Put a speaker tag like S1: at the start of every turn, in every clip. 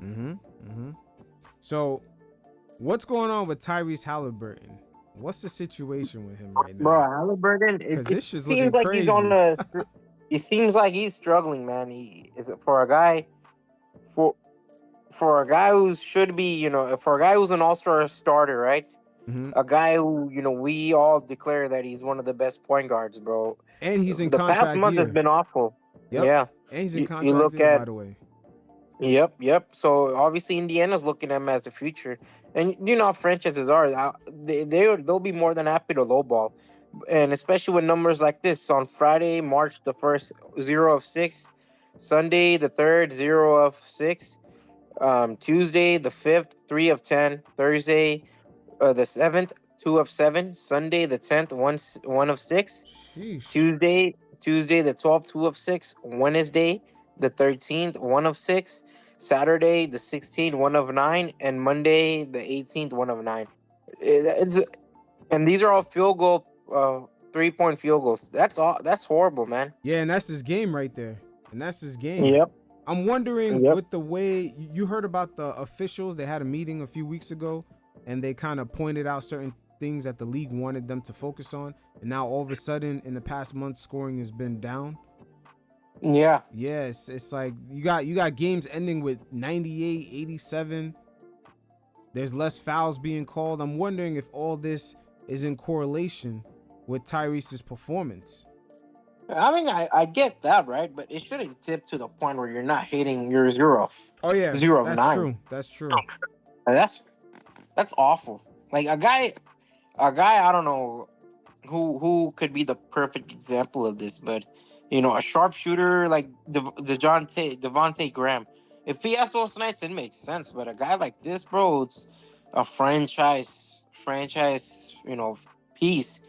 S1: Mm-hmm. Mm-hmm. So, what's going on with Tyrese Haliburton? What's the situation with him right
S2: Bro,
S1: now?
S2: Halliburton,
S1: Because
S2: it
S1: this shit's
S2: seems
S1: looking
S2: like he's on
S1: crazy.
S2: the. It seems like he's struggling, man. He is it for a guy for for a guy who should be, for a guy who's an all-star starter, right?
S1: Hmm.
S2: A guy who, we all declare that he's one of the best point guards, bro.
S1: And he's in
S2: The past
S1: contract
S2: month has
S1: year.
S2: been awful.
S1: Yep.
S2: Yeah.
S1: And he's in
S2: You
S1: contract
S2: look
S1: year, by
S2: at
S1: the way.
S2: Yep. So obviously Indiana's looking at him as a future, and you know how franchises are. They'll be more than happy to lowball, and especially with numbers like this on Friday, March 1st, 0 of 6, Sunday the 3rd, 0 of 6, Tuesday the 5th, 3 of 10, Thursday the 7th, 2 of 7, Sunday the 10th, 1 of 6,
S1: Sheesh.
S2: Tuesday the 12th, 2 of 6, Wednesday the 13th, 1 of 6, Saturday the 16th, 1 of 9, and Monday the 18th, 1 of 9. It's and these are all field goal, 3-point field goals. That's all. That's horrible, man.
S1: Yeah, and that's his game right there. And that's his game.
S2: Yep.
S1: I'm wondering
S2: Yep.
S1: with the way you heard about the officials, they had a meeting a few weeks ago and they kind of pointed out certain things that the league wanted them to focus on. And now all of a sudden in the past month scoring has been down.
S2: Yeah.
S1: Yes, it's like you got games ending with 98, 87. There's less fouls being called. I'm wondering if all this is in correlation with Tyrese's performance.
S2: I mean, I get that, right? But it shouldn't tip to the point where you're not hitting your zero
S1: Oh yeah,
S2: zero of
S1: that's
S2: nine.
S1: true. That's true.
S2: And that's awful. Like a guy. I don't know who could be the perfect example of this, but a sharpshooter like Devontae Graham. If he has those nights, it makes sense. But a guy like this, bro, it's a franchise, piece.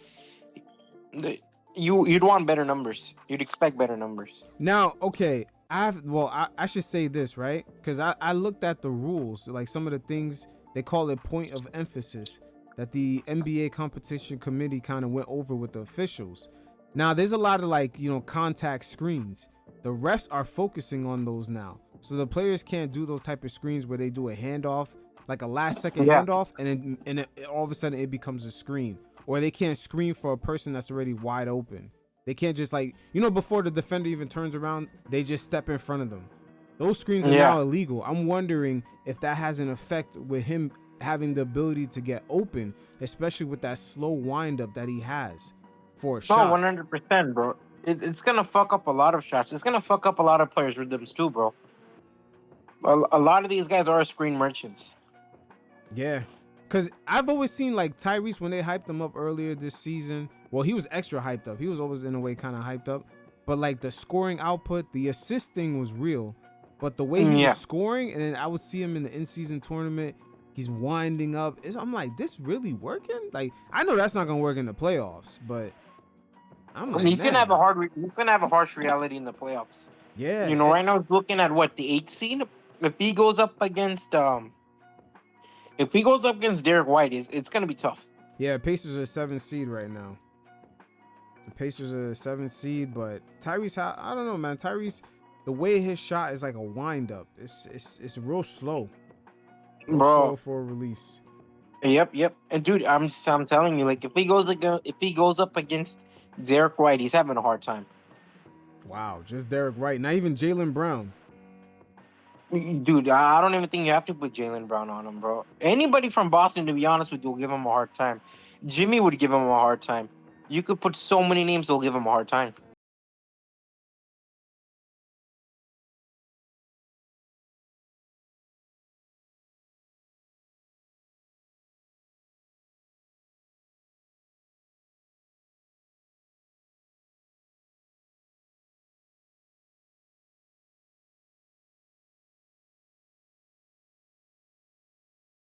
S2: The- you'd want better numbers. You'd expect better numbers.
S1: Now, okay, I should say this, right? Because I looked at the rules, like some of the things they call it point of emphasis that the NBA competition committee kind of went over with the officials. Now, there's a lot of contact screens. The refs are focusing on those now, so the players can't do those type of screens where they do a handoff, like a last second
S2: Yeah.
S1: handoff, all of a sudden it becomes a screen, or they can't screen for a person that's already wide open. They can't just before the defender even turns around, they just step in front of them. Those screens are
S2: Yeah.
S1: now illegal. I'm wondering if that has an effect with him having the ability to get open, especially with that slow wind up that he has for a
S2: No,
S1: shot.
S2: 100%, bro. It's gonna fuck up a lot of shots. It's gonna fuck up a lot of players' rhythms too, bro. A lot of these guys are screen merchants.
S1: Yeah. Cause I've always seen like Tyrese when they hyped him up earlier this season. Well, he was extra hyped up. He was always in a way kind of hyped up. But like the scoring output, the assist thing was real. But the way he was
S2: Yeah.
S1: scoring, and then I would see him in the in-season tournament, he's winding up. I'm like, this really working? Like, I know that's not gonna work in the playoffs, but I'm
S2: I mean,
S1: like,
S2: he's gonna have
S1: man,
S2: a hard. He's gonna have a harsh reality in the playoffs.
S1: yeah,
S2: Right now he's looking at what the 8th seed. If he goes up against if he goes up against Derek White, it's gonna be tough.
S1: yeah. Pacers are 7th seed right now. The Pacers are the 7th seed, but Tyrese, I don't know, man. Tyrese, the way his shot is like a wind up. It's real slow
S2: Bro.
S1: for a release.
S2: Yep. And dude, I'm telling you, like if he goes up against Derek White, he's having a hard time.
S1: Wow, just Derek White, not even Jaylen Brown.
S2: Dude, I don't even think you have to put Jaylen Brown on him, bro. Anybody from Boston, to be honest with you, will give him a hard time. Jimmy would give him a hard time. You could put so many names, they'll give him a hard time.